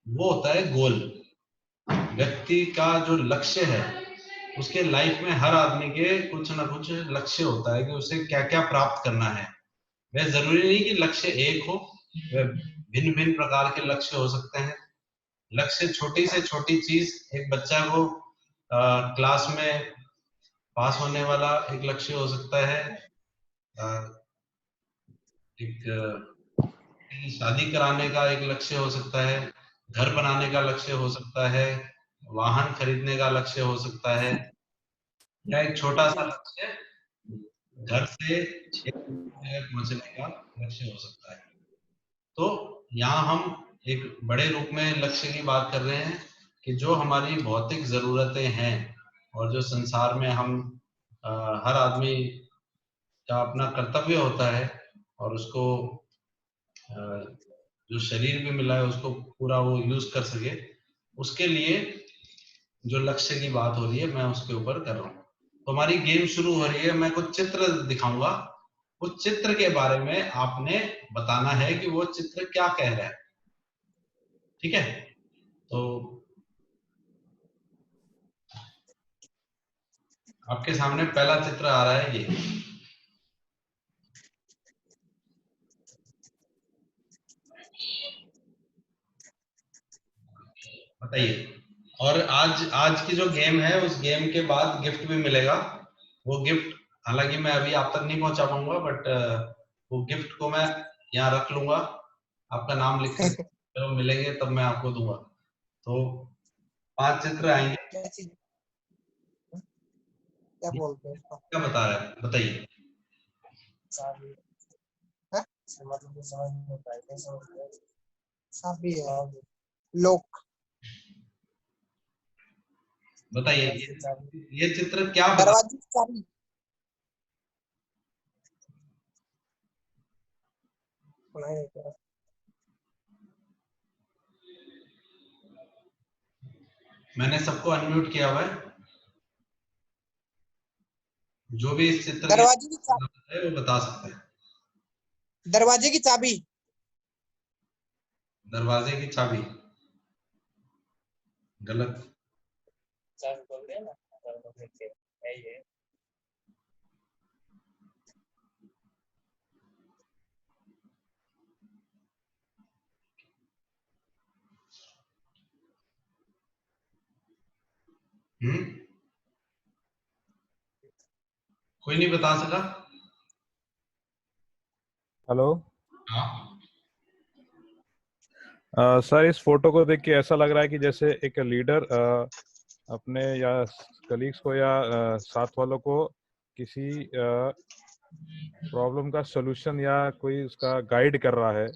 वो होता है गोल। व्यक्ति का जो लक्ष्य है, उसके लाइफ में हर आदमी के कुछ ना कुछ लक्ष्य होता है कि उसे क्या क्या प्राप्त करना है। वह जरूरी नहीं कि लक्ष्य एक हो, वह भिन्न भिन्न प्रकार के लक्ष्य हो सकते हैं। लक्ष्य छोटी से छोटी चीज, एक बच्चा को क्लास में पास होने वाला एक लक्ष्य हो सकता है, एक शादी कराने का एक लक्ष्य हो सकता है, घर बनाने का लक्ष्य हो सकता है, वाहन खरीदने का लक्ष्य हो सकता है, या एक छोटा सा लक्ष्य घर से एक जगह पहुंचने का लक्ष्य हो सकता है। तो यहाँ हम एक बड़े रूप में लक्ष्य की बात कर रहे हैं कि जो हमारी भौतिक जरूरतें हैं और जो संसार में हम हर आदमी का अपना कर्तव्य होता है और उसको जो शरीर भी मिला है उसको पूरा वो यूज कर सके, उसके लिए जो लक्ष्य की बात हो रही है मैं उसके ऊपर कर रहा हूँ। तो हमारी गेम शुरू हो रही है। मैं कुछ चित्र दिखाऊंगा, उस चित्र के बारे में आपने बताना है कि वो चित्र क्या कह रहा है। ठीक है? तो आपके सामने पहला चित्र आ रहा है, ये बताइए। और आज आज की जो गेम है, उस गेम के बाद गिफ्ट भी मिलेगा। वो गिफ्ट हालांकि मैं अभी आप तक नहीं पहुंचा पाऊंगा, बट वो गिफ्ट को मैं यहाँ रख लूंगा, आपका नाम लिख करके जब मिलेंगे तब मैं आपको दूंगा। तो 5 चित्र आएंगे। क्या चीज, क्या बोलते हैं इसको? क्या बता रहे हैं बताइए। चाबी है, मतलब ये समझ नहीं होता है कैसे होता है। चाबी है, लॉक, बताइए ये चित्र क्या बता। दरवाजे की चाबी। नहीं क्या? मैंने सबको अनम्यूट किया हुआ है। जो भी इस चित्र के दरवाजे की चाबी, है वो बता सकते हैं। दरवाजे की चाबी। दरवाजे की चाबी गलत। चाबी बोलते हैं ना, है ये। कोई नहीं बता सका। हेलो हाँ, सर, इस फोटो को देख के ऐसा लग रहा है कि जैसे एक लीडर अपने या कलीग्स को या साथ वालों को किसी प्रॉब्लम का सॉल्यूशन या कोई उसका गाइड कर रहा है।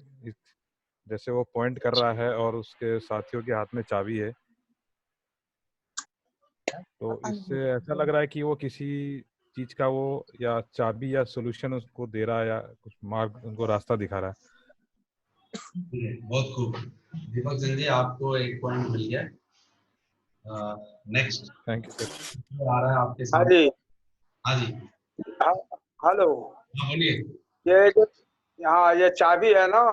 जैसे वो पॉइंट कर रहा है और उसके साथियों के हाथ में चाबी है, तो इससे ऐसा लग रहा है कि वो किसी चीज का वो या चाबी या सॉल्यूशन उसको दे रहा है या कुछ मार्ग उनको रास्ता दिखा रहा है। ठीक है, बहुत खूब। दीपक जैन जी, आपको एक पॉइंट मिल गया। Next thank you sir. आ रहा है आपके हाँ सामने। जी। हाँ जी, हाँ, हेलो। हाँ बोलिए। ये जो यहाँ ये चाबी है ना,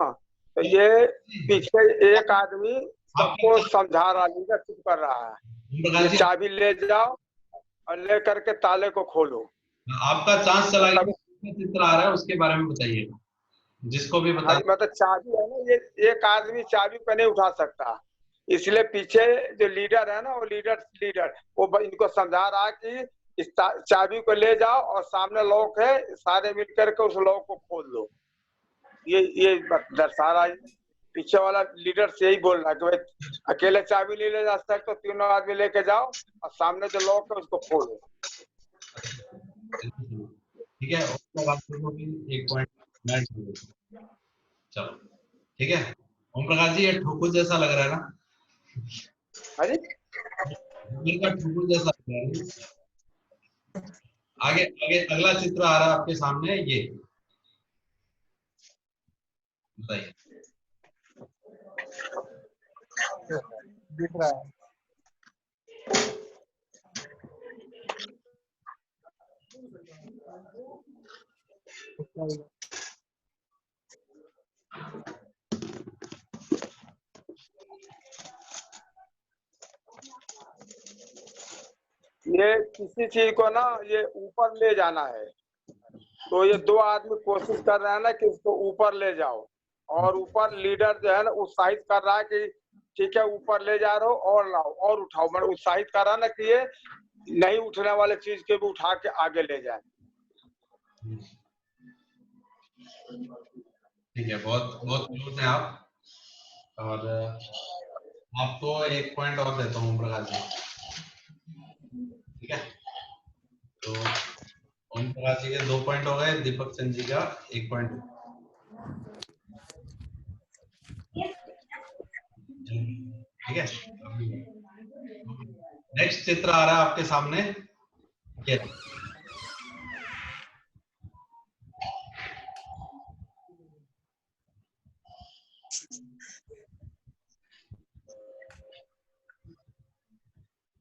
तो ये पीछे एक आदमी सबको आपका समझा रहा, लीडर चुप कर रहा है। ये प्रकाश जी, चाबी ले जाओ और ले करके ताले को खोलो। आपका चांस चला मतलब गया। चित्र आ रहा है उसके बारे में बताइए, जिसको भी हाँ, बता। मतलब चाबी है ना, ये एक आदमी चाबी पे नहीं उठा सकता, इसलिए पीछे जो लीडर है ना, वो लीडर वो इनको समझा रहा है कि इस चाबी को ले जाओ और सामने लॉक है, सारे मिलकर के उस लॉक को खोल दो। ये दर्शा रहा है। पीछे वाला लीडर से यही बोल रहा है कि भाई अकेले चाबी नहीं ले जा सकते, तो तीनों आदमी लेके जाओ और सामने जो लॉक है उसको खोलो। ठीक है, उसके बाद देखो कि एक पॉइंट मैं चलो ठीक है। ओम प्रकाश जी, ये ठोकुर जैसा लग रहा है ना? अरे ठोकुर का ठोकुर जैसा लग रहा है। आगे आगे अगला चित्र आ रहा है आपके सामने, ये बताइए। दिख रहा है। ये किसी चीज को ना ये ऊपर ले जाना है, तो ये दो आदमी कोशिश कर रहे हैं ना कि इसको ऊपर ले जाओ, और ऊपर लीडर जो है ना उत्साहित कर रहा है कि ठीक है ऊपर ले जा रहे हो और लाओ और उठाओ, मतलब उत्साहित कर रहा है ना कि ये नहीं उठने वाले चीज के भी उठा के आगे ले जाए। ठीक है, बहुत बहुत क्लोज हैं आप। और आपको एक पॉइंट और देता हूँ प्रकाश जी, ठीक है? तो ओम प्रकाश जी के 2 पॉइंट हो गए, दीपक चंद जी का 1 पॉइंट। ठीक है, नेक्स्ट चित्र आ रहा है आपके सामने, ये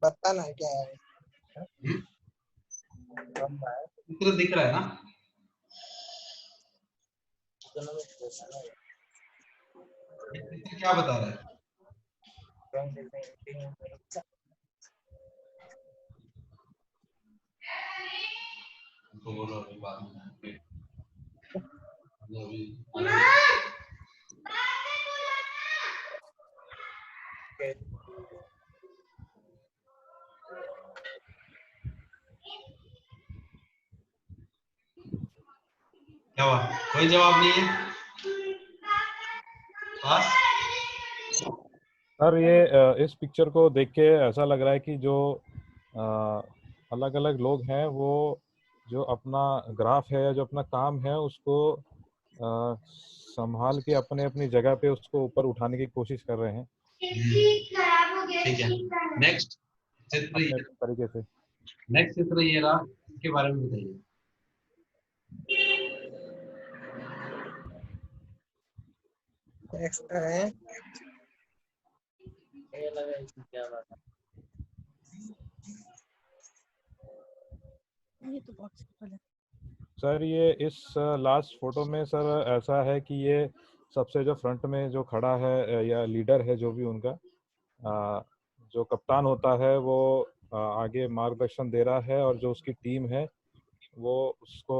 बताना क्या है? चित्र दिख रहा है ना? ये चित्र क्या बता रहा है? तो बोलो अभी बाद में। क्या हुआ? कोई जवाब नहीं है? पास? सर ये इस पिक्चर को देख के ऐसा लग रहा है कि जो अलग अलग लोग हैं वो जो अपना ग्राफ है या जो अपना काम है उसको संभाल के अपने अपनी जगह पे उसको ऊपर उठाने की कोशिश कर रहे हैं। ठीक है, नेक्स्ट चित्र अपने तरीके से। नेक्स्ट चित्र ये रहा, इसके बारे में बताइए। नेक्स्ट है क्या बात है? ये तो बहुत सिंपल है सर। ये इस लास्ट फोटो में सर ऐसा है कि ये सबसे जो फ्रंट में जो खड़ा है या लीडर है जो भी उनका जो कप्तान होता है वो आगे मार्गदर्शन दे रहा है और जो उसकी टीम है वो उसको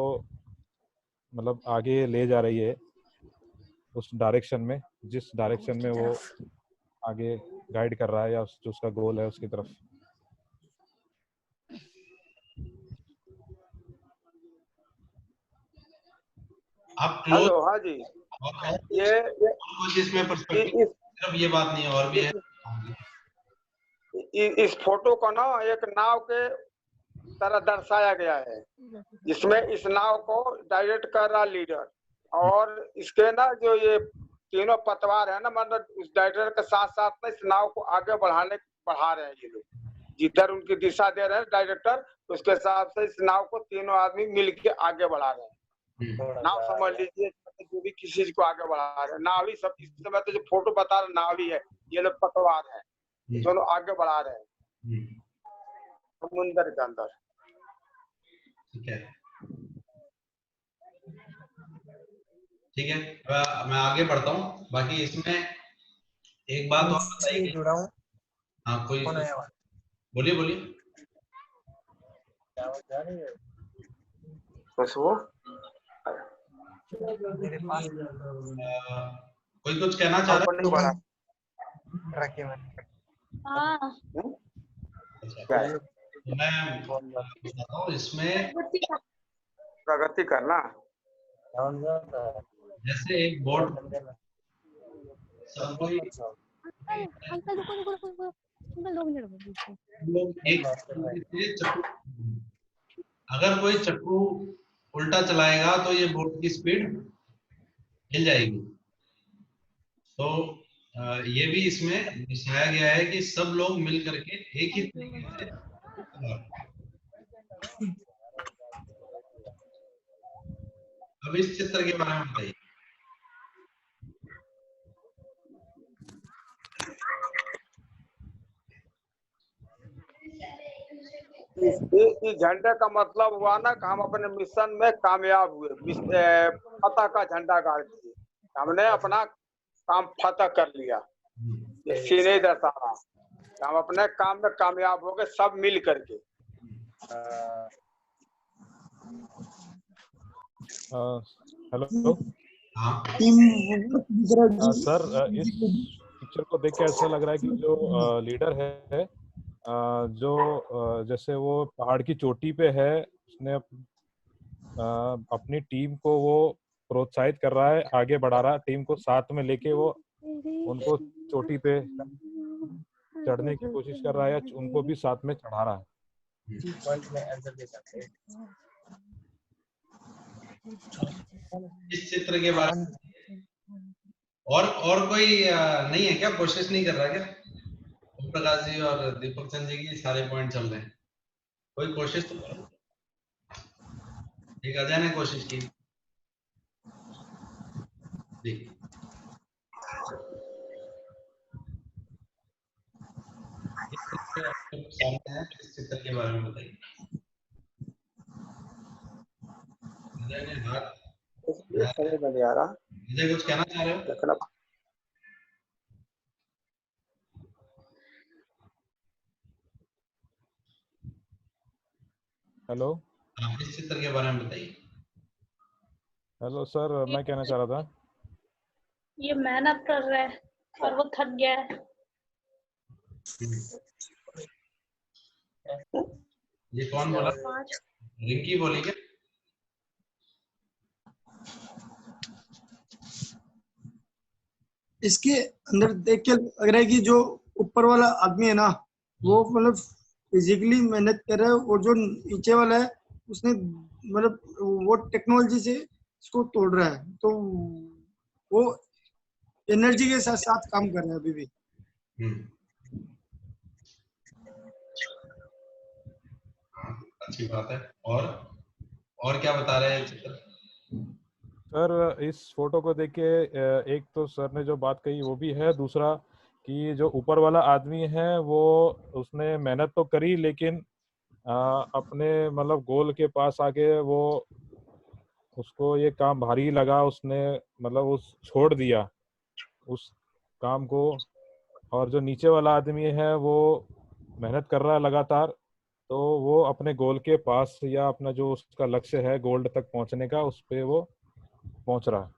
मतलब आगे ले जा रही है उस डायरेक्शन में, जिस डायरेक्शन में वो आगे गाइड कर रहा है या जो उसका गोल है उसकी तरफ। आप क्लोज। हेलो, हाँ जी। ये कुछ इसमें पर्सपेक्टिव सिर्फ ये बात नहीं है, और भी है। इस फोटो को ना एक नाव के तरह दर्शाया गया है, जिसमें इस नाव को डायरेक्ट कर रहा लीडर, और इसके ना जो ये तीनों पतवार है ना, मतलब उस डायरेक्टर के साथ साथ ना इस नाव को आगे बढ़ा रहे हैं ये लोग, जिधर उनकी दिशा दे रहे हैं डायरेक्टर, उसके हिसाब से इस नाव को तीनों आदमी मिलके आगे बढ़ा रहे हैं। नाव समझ लीजिए, जो भी किसी चीज को आगे बढ़ा रहे हैं, नाव ही सब। इस समय तो जो फोटो बता रहे नाव ही है, ये लोग पतवार है, दोनों आगे बढ़ा रहे हैं समुद्र के अंदर। ठीक है, ठीक है, मैं आगे बढ़ता हूँ। बाकी इसमें एक बात और बताइए। जुड़ा हूँ। हाँ, कोई कौन है? बोलिए बोलिए। बस वो मेरे पास कोई कुछ कहना चाह रहा नहीं बढ़ा। रखे मैंने। हाँ क्या है? तो मैं बताता हूँ इसमें। प्रगति करना, जैसे एक बोर्ड, सब कोई अंकल रुको अंकल 2 मिनट रुको। लोग एक चक्कू, अगर कोई चक्कू उल्टा चलाएगा तो ये बोट की स्पीड हिल जाएगी। तो ये भी इसमें दर्शाया गया है कि सब लोग मिल करके एक ही तरीके से। अब इस चित्र के बारे में बताइए। इस झंडे का मतलब हुआ ना कि हम अपने मिशन में कामयाब हुए, फतह का झंडा गाड़ दिए, हमने अपना काम फतह कर लिया। ये सीने दर्शा रहा, हम अपने काम में कामयाब हो गए सब मिल करके। हेलो हाँ टीम दिख रहा है जी। सर, इस पिक्चर को देख के ऐसा लग रहा है कि जो लीडर है, जो जैसे वो पहाड़ की चोटी पे है, उसने अपनी टीम को वो प्रोत्साहित कर रहा है, आगे बढ़ा रहा है, टीम को साथ में लेके वो उनको चोटी पे चढ़ने की कोशिश कर रहा है, या उनको भी साथ में चढ़ा रहा है। पॉइंट में आंसर दे सकते हैं। इस चित्र के बारे में और कोई नहीं है क्या, कोशिश नहीं कर रहा क्या? ओम प्रकाश जी और दीपक चंद जी की सारे पॉइंट चल रहे हैं, कोई कोशिश तो करो। एक अजय ने कोशिश की, देख सामने है, इस चित्र के बारे में बताइए। अजय ने हाथ, ये समझ में नहीं आ रहा। अजय कुछ कहना चाह रहे हो? देखना हेलो हाँ, इस चित्र के बारे में बताइए। हेलो सर, मैं कहना चाह रहा था, ये मेहनत कर रहा है और वो थक गया है। ये कौन बोला? 5 रिंकी बोली क्या? इसके अंदर देख के लग रहा है कि जो ऊपर वाला आदमी है ना, वो मतलब फिजिकली मेहनत कर रहा है, और जो नीचे वाला है उसने मतलब वो टेक्नोलॉजी से इसको तोड़ रहा है, तो वो एनर्जी के साथ साथ काम कर रहा है अभी भी। अच्छी बात है। और क्या बता रहे हैं चित्र? सर इस फोटो को देख के एक तो सर ने जो बात कही वो भी है, दूसरा कि जो ऊपर वाला आदमी है वो उसने मेहनत तो करी, लेकिन अपने मतलब गोल के पास आके वो उसको ये काम भारी लगा, उसने मतलब उस छोड़ दिया उस काम को। और जो नीचे वाला आदमी है वो मेहनत कर रहा है लगातार, तो वो अपने गोल के पास या अपना जो उसका लक्ष्य है गोल्ड तक पहुंचने का, उस पे वो पहुंच रहा है।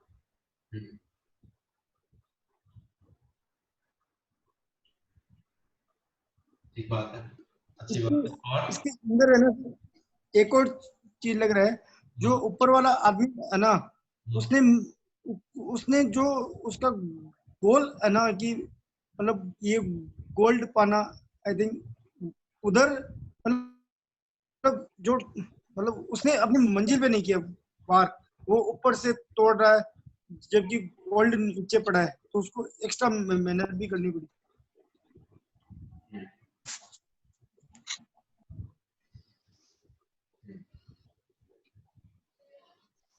ठीक बात है, अच्छी बात है। और इसके अंदर है ना एक और चीज लग रहा है, जो ऊपर वाला आदमी है ना, उसने उसने जो उसका गोल है ना कि मतलब ये गोल्ड पाना, आई थिंक उधर मतलब जो मतलब उसने अपनी मंजिल पे नहीं किया पार, वो ऊपर से तोड़ रहा है जबकि गोल्ड नीचे पड़ा है, तो उसको एक्स्ट्रा मेहनत भी करनी पड़ी।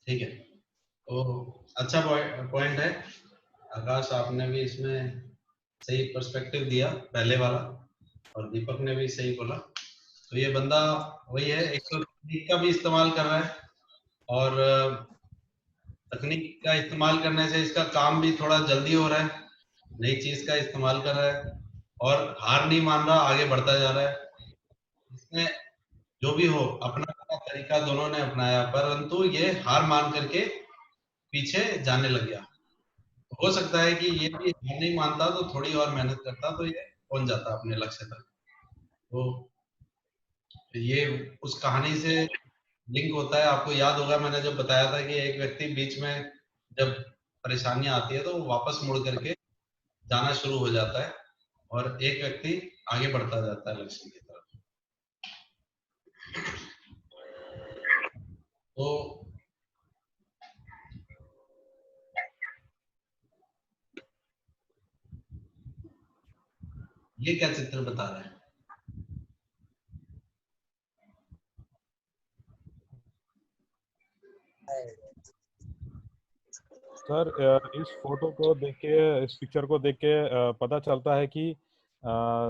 ठीक है, तो अच्छा पॉइंट है आकाश, आपने भी इसमें सही पर्सपेक्टिव दिया पहले वाला, और दीपक ने भी सही बोला। तो ये बंदा वही है, एक तो तकनीक का भी इस्तेमाल कर रहा है, और तकनीक का इस्तेमाल करने से इसका काम भी थोड़ा जल्दी हो रहा है, नई चीज का इस्तेमाल कर रहा है, और हार नहीं मान रहा, आगे बढ़ता जा रहा है। इसमें जो भी हो, अपना अपना तरीका दोनों ने अपनाया, परंतु ये हार मान करके पीछे जाने लग गया। हो सकता है कि ये भी हार नहीं मानता, तो थोड़ी और मेहनत करता तो ये पहुंच जाता अपने लक्ष्य तक। तो ये उस कहानी से लिंक होता है। आपको याद होगा मैंने जब बताया था कि एक व्यक्ति बीच में जब परेशानियां आती है तो वो वापस मुड़ करके जाना शुरू हो जाता है, और एक व्यक्ति आगे बढ़ता जाता है लक्ष्य की तरफ। तो ये क्या चित्र बता रहा है? सर इस फोटो को देख के, इस पिक्चर को देख के पता चलता है कि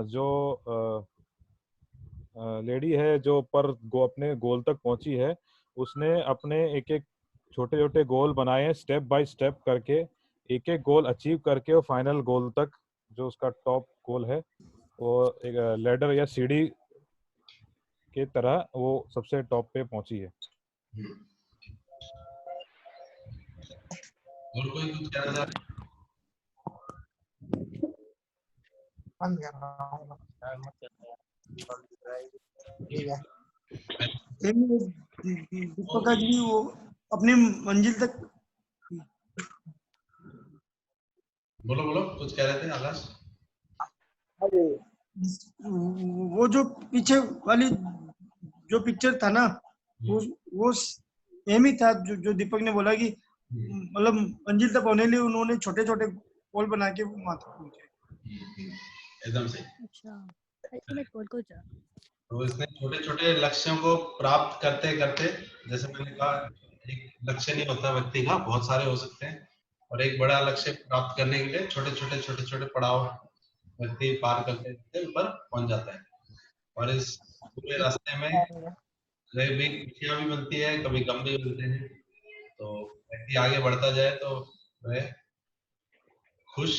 जो लेडी है जो अपने गोल तक पहुंची है, उसने अपने एक एक छोटे छोटे गोल बनाए हैं, स्टेप बाय स्टेप करके एक एक गोल अचीव करके वो फाइनल गोल तक, जो उसका टॉप गोल है, वो एक लैडर या सीढ़ी के तरह वो सबसे टॉप पे पहुंची है। और कोई कुछ कहना चाह रहा है? दीपिका जी वो अपनी मंजिल तक, बोलो बोलो, कुछ कह रहे थे आकाश? वो जो पीछे वाली जो पिक्चर था ना, वो सेम ही था जो दीपक ने बोला कि मतलब मंजिल तक पहुंचने लिए उन्होंने छोटे छोटे गोल बना के वहां तक पहुंचे। एकदम से। अच्छा, अल्टीमेट गोल को जा। तो इसने छोटे छोटे लक्ष्यों को प्राप्त करते करते, जैसे मैंने कहा, एक लक्ष्य नहीं होता व्यक्ति का, बहुत सारे हो सकते हैं, और एक बड़ा लक्ष्य प्राप्त करने के लिए छोटे छोटे पड़ाव व्यक्ति पार करते करते ऊपर पहुंच जाता है। और इस पूरे रास्ते में कभी खुशियां भी बनती है, कभी गम भी बनते हैं। तो व्यक्ति आगे बढ़ता जाए तो वह खुश,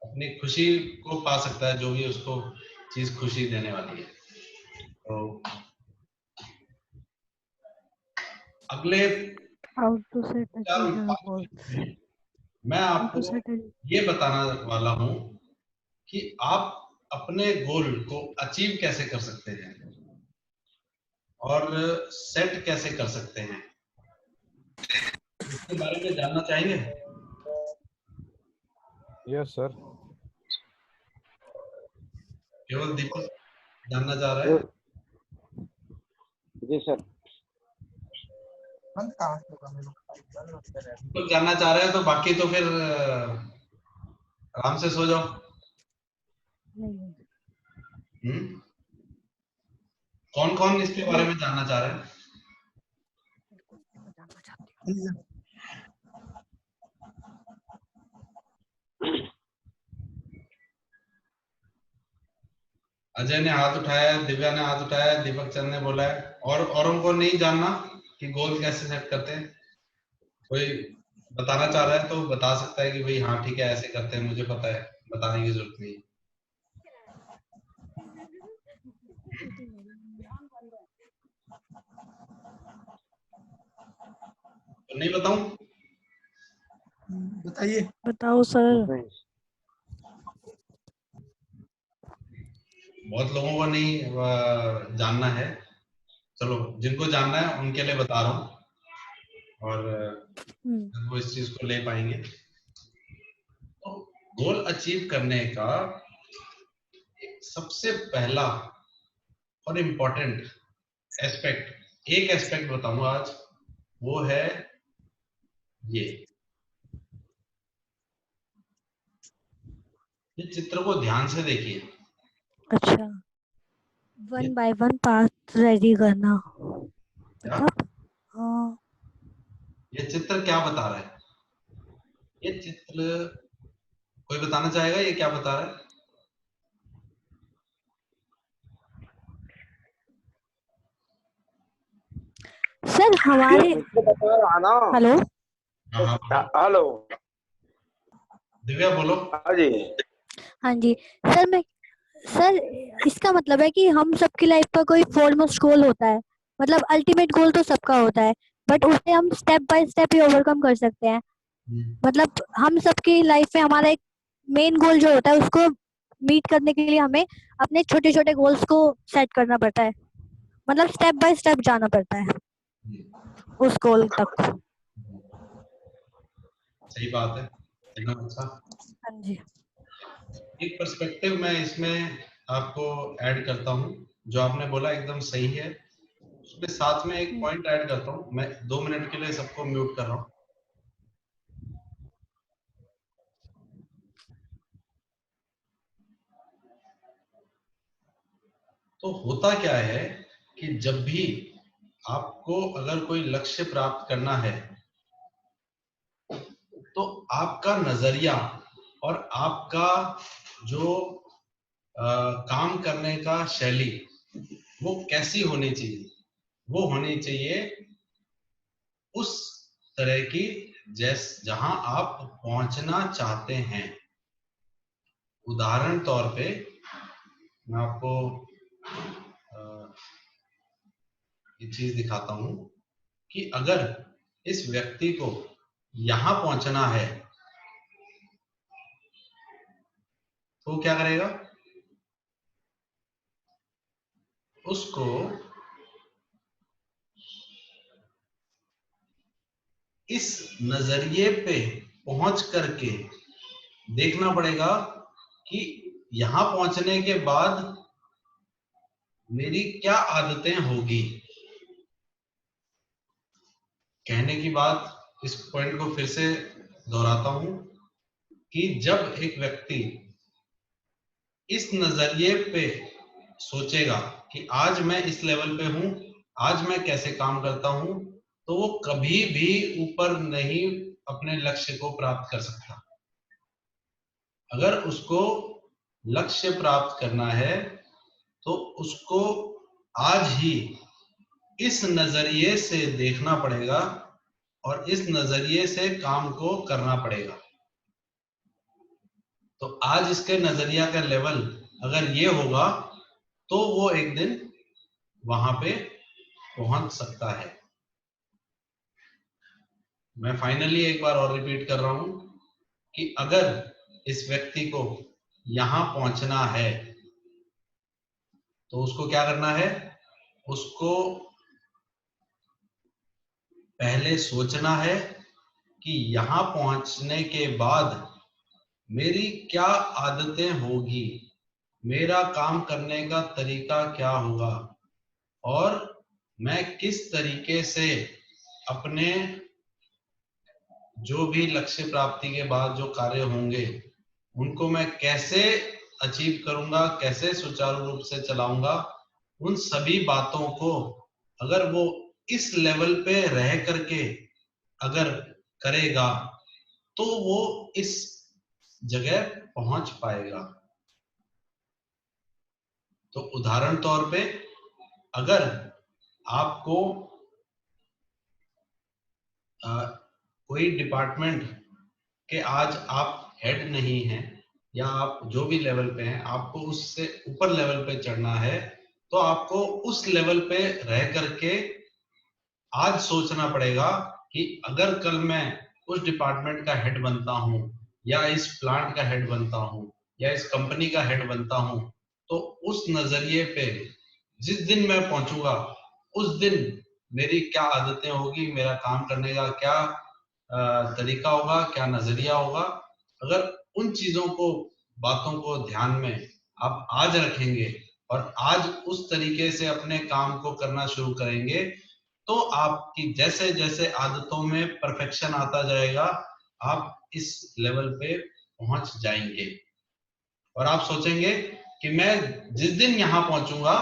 अपनी खुशी को पा सकता है, जो भी उसको चीज खुशी देने वाली है। तो अगले How to set achieve goals. मैं How to आपको set a ये बताना वाला हूं कि आप अपने गोल को अचीव कैसे कर सकते हैं और सेट कैसे कर सकते हैं, इसके बारे में जानना चाहेंगे? Yes sir. केवल दीपक जानना चाह रहा है? जी सर। दीपक जानना चाह रहे हैं, तो बाकी तो फिर आराम से सो जाओ। नहीं। कौन कौन इसके बारे में जानना चाह रहे हैं? अजय ने हाथ उठाया है, दिव्या ने हाथ उठाया है, दीपक चंद ने बोला है। और औरों को नहीं जानना कि गोल कैसे सेट करते हैं? कोई बताना चाह रहा है तो बता सकता है कि भाई हाँ ठीक है, ऐसे करते हैं, मुझे पता है, बताने की जरूरत नहीं। तो नहीं बताऊं? बताइए। बताओ सर। बहुत लोगों को नहीं जानना है, चलो जिनको जानना है उनके लिए बता रहा हूँ, और वो इस चीज को ले पाएंगे। तो गोल अचीव करने का सबसे पहला और इम्पोर्टेंट एस्पेक्ट, एक एस्पेक्ट बताऊंगा आज, वो है ये चित्र को ध्यान से देखिए। अच्छा, 1 by 1 पाथ रेडी करना। मतलब हाँ, ये चित्र क्या बता रहा है? ये चित्र कोई बताना चाहेगा ये क्या बता रहा है? सर हमारे बता रहा ना। हेलो हेलो दिव्या बोलो। हाँ जी। हाँ जी सर, इसका मतलब है कि हम सबकी लाइफ का कोई फोरमोस्ट गोल होता है, मतलब अल्टीमेट गोल तो सबका होता है, बट उसे हम step by step he overcome कर सकते हैं। मतलब हम सबकी लाइफ में हमारा एक मेन गोल जो होता है उसको मीट करने के लिए हमें अपने छोटे छोटे गोल्स को सेट करना पड़ता है, मतलब स्टेप बाय स्टेप जाना पड़ता है उस गोल तक। सही बात है, एकदम अच्छा। हाँ जी। एक पर्सपेक्टिव मैं इसमें आपको ऐड करता हूँ, जो आपने बोला एकदम सही है, उसके साथ में एक पॉइंट ऐड करता हूँ। मैं 2 मिनट के लिए सबको म्यूट कर रहा हूँ। तो होता क्या है कि जब भी आपको अगर कोई लक्ष्य प्राप्त करना है, तो आपका नजरिया और आपका जो काम करने का शैली वो कैसी होनी चाहिए? वो होनी चाहिए उस तरह की जहां आप पहुंचना चाहते हैं। उदाहरण तौर पे मैं आपको ये चीज दिखाता हूं कि अगर इस व्यक्ति को यहां पहुंचना है तो क्या करेगा, उसको इस नजरिए पे पहुंच करके देखना पड़ेगा कि यहां पहुंचने के बाद मेरी क्या आदतें होगी। कहने की बात, इस पॉइंट को फिर से दोहराता हूं कि जब एक व्यक्ति इस नजरिए पे सोचेगा कि आज मैं इस लेवल पे हूं, आज मैं कैसे काम करता हूं, तो वो कभी भी ऊपर नहीं अपने लक्ष्य को प्राप्त कर सकता। अगर उसको लक्ष्य प्राप्त करना है तो उसको आज ही इस नजरिए से देखना पड़ेगा और इस नजरिए से काम को करना पड़ेगा। तो आज इसके नजरिया का लेवल अगर ये होगा तो वो एक दिन वहां पे पहुंच सकता है। मैं फाइनली एक बार और रिपीट कर रहा हूं कि अगर इस व्यक्ति को यहां पहुंचना है तो उसको क्या करना है, उसको पहले सोचना है कि यहां पहुंचने के बाद मेरी क्या आदतें होगी, मेरा काम करने का तरीका क्या होगा और मैं किस तरीके से अपने जो भी लक्ष्य प्राप्ति के बाद जो कार्य होंगे उनको मैं कैसे अचीव करूंगा, कैसे सुचारू रूप से चलाऊंगा। उन सभी बातों को अगर वो इस लेवल पे रह करके अगर करेगा तो वो इस जगह पहुंच पाएगा। तो उदाहरण तौर पे अगर आपको कोई डिपार्टमेंट के आज आप हेड नहीं हैं या आप जो भी लेवल पे हैं, आपको उससे ऊपर लेवल पे चढ़ना है, तो आपको उस लेवल पे रह करके आज सोचना पड़ेगा कि अगर कल मैं उस डिपार्टमेंट का हेड बनता हूं या इस प्लांट का हेड बनता हूं या इस कंपनी का हेड बनता हूं, तो उस नजरिए पे जिस दिन मैं पहुंचूंगा उस दिन मेरी क्या आदतें होगी, मेरा काम करने का क्या तरीका होगा, क्या नजरिया होगा। अगर उन चीजों को, बातों को ध्यान में आप आज रखेंगे और आज उस तरीके से अपने काम को करना शुरू करेंगे तो आपकी जैसे जैसे आदतों में परफेक्शन आता जाएगा आप इस लेवल पे पहुंच जाएंगे। और आप सोचेंगे कि मैं जिस दिन यहाँ पहुंचूंगा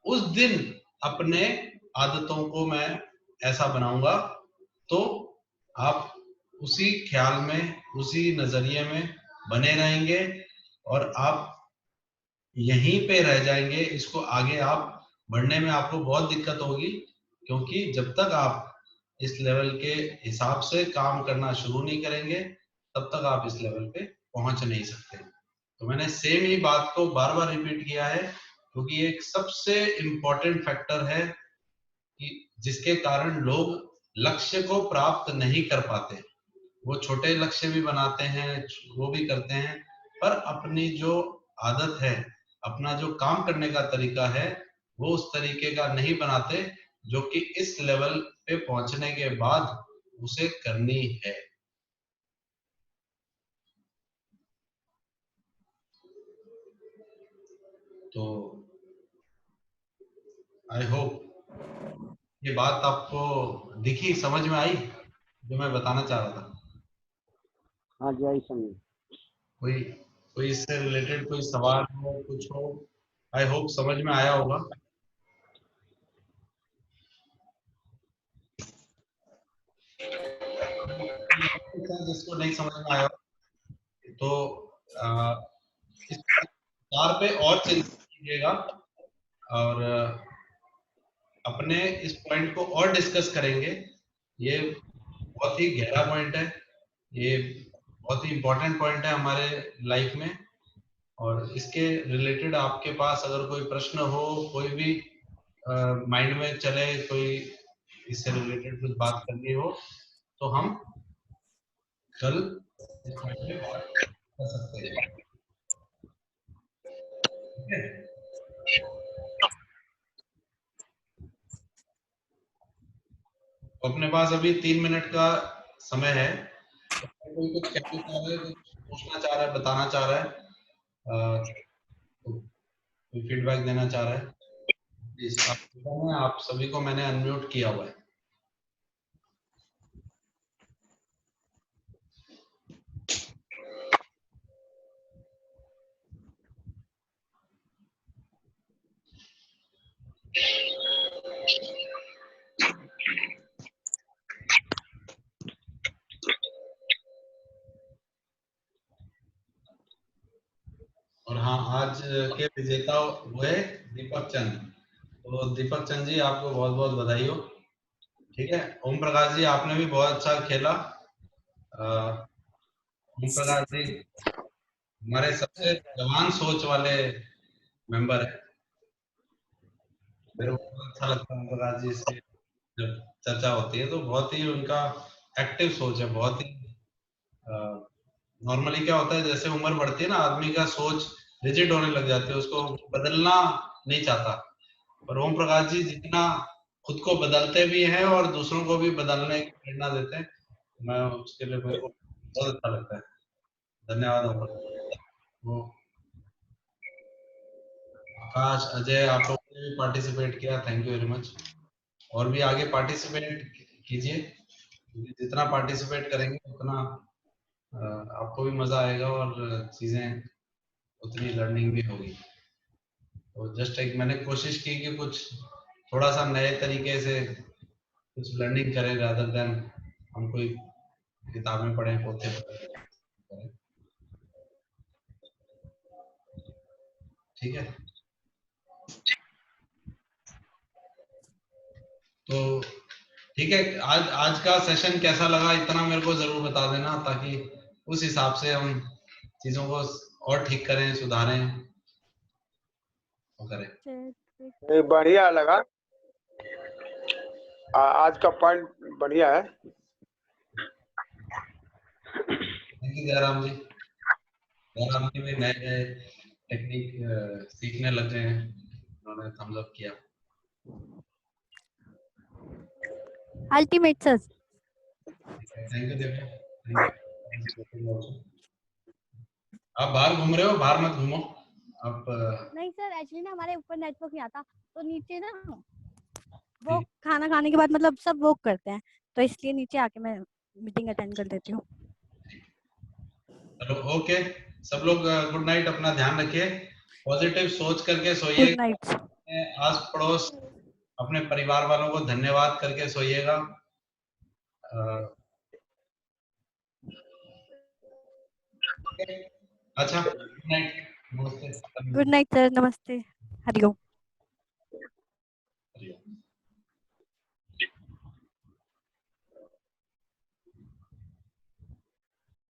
उस दिन अपने आदतों को मैं ऐसा बनाऊंगा, तो आप उसी ख्याल में, उसी नजरिए में बने रहेंगे और आप यहीं पे रह जाएंगे। इसको आगे आप बढ़ने में आपको बहुत दिक्कत होगी, क्योंकि जब तक आप इस लेवल के हिसाब से काम करना शुरू नहीं करेंगे तब तक आप इस लेवल पे पहुंच नहीं सकते। तो मैंने सेम ही बात को बार बार रिपीट किया है क्योंकि ये एक सबसे इम्पोर्टेंट फैक्टर है कि जिसके कारण लोग लक्ष्य को प्राप्त नहीं कर पाते। वो छोटे लक्ष्य भी बनाते हैं, वो भी करते हैं, पर अपनी जो आदत है, अपना जो काम करने का तरीका है, वो उस तरीके का नहीं बनाते जो कि इस लेवल पे पहुंचने के बाद उसे करनी है। तो आई होप ये बात आपको दिखी, समझ में आई जो मैं बताना चाह रहा था। हाँ जी, आई समझ। कोई कोई इससे रिलेटेड कोई सवाल हो, कुछ हो, आई होप समझ में आया होगा। जिसको नहीं समझ में आया तो इस बार पे और चिंता कीजिएगा और अपने इस पॉइंट को और डिस्कस करेंगे। ये बहुत ही गहरा पॉइंट है, ये बहुत ही इम्पोर्टेंट पॉइंट है हमारे लाइफ में, और इसके रिलेटेड आपके पास अगर कोई प्रश्न हो, कोई भी माइंड में चले, कोई इससे रिलेटेड कुछ बात करनी हो तो हम कल इस पॉइंट पे बात कर सकते हैं। ठीक है, तो अपने पास अभी 3 मिनट का समय है। कोई कुछ कहना चाह रहा है, कुछ पूछना चाह रहा है, बताना चाह रहा है, कोई फीडबैक देना चाह रहा है, प्लीज आप सभी को मैंने अनम्यूट किया हुआ है। और हाँ, आज के विजेता हुए दीपक चंद। तो दीपक चंद जी, आपको बहुत बहुत बधाई हो। ठीक है, ओम प्रकाश जी आपने भी बहुत अच्छा खेला। ओम प्रकाश जी हमारे सबसे जवान सोच वाले मेंबर है। मेरे को बहुत अच्छा लगता है ओम प्रकाश जी से जब चर्चा होती है, तो बहुत ही उनका एक्टिव सोच है। बहुत ही नॉर्मली क्या होता है, जैसे उम्र बढ़ती है ना, आदमी का सोच रिजिड होने लग जाती है, उसको बदलना नहीं चाहता। पर ओम प्रकाश जी जितना खुद को बदलते भी हैं और दूसरों को भी बदलने की प्रेरणा देते हैं, मैं उसके लिए, मेरे को बहुत अच्छा लगता है। धन्यवाद ओम प्रकाश। वो आकाश, अजय, आप लोगों ने भी पार्टिसिपेट किया, थैंक यू वेरी मच। और भी आगे पार्टिसिपेट कीजिए, जितना पार्टिसिपेट करेंगे उतना आपको भी मजा आएगा और चीजें उतनी लर्निंग भी होगी। तो जस्ट एक मैंने कोशिश की कि कुछ थोड़ा सा नए तरीके से कुछ लर्निंग करें, रादर देन हम कोई किताबें पढ़ें, पोथे पढ़ें। ठीक है, तो ठीक है, आज का सेशन कैसा लगा इतना मेरे को जरूर बता देना, ताकि उस हिसाब से हम चीजों को और ठीक करें, सुधारें और करें। बढ़िया लगा, आज का पॉइंट बढ़िया है। थैंक यू जयराम जी। जयराम जी भी नए नए टेक्निक सीखने लग गए हैं, उन्होंने थम्स अप किया। Ultimate sir. थैंक यू देव। आप बाहर घूम रहे हो, बाहर मत घूमो आप। नहीं सर, एक्चुअली ना हमारे ऊपर नेटवर्क नहीं आता, तो नीचे ना वो खाना खाने के बाद मतलब सब वॉक करते हैं, तो इसलिए नीचे आके मैं मीटिंग अटेंड कर देती हूँ। चलो ओके, सब लोग गुड नाइट, अपना ध्यान रखिए, पॉजिटिव सोच करके सोइए, गुड नाइट। आस पड़ोस अपने परिवार वालों को धन्यवाद करके सोइएगा। अच्छा, गुड नाइट, नमस्ते। गुड नाइट सर, नमस्ते, हरिओम। हरिओम।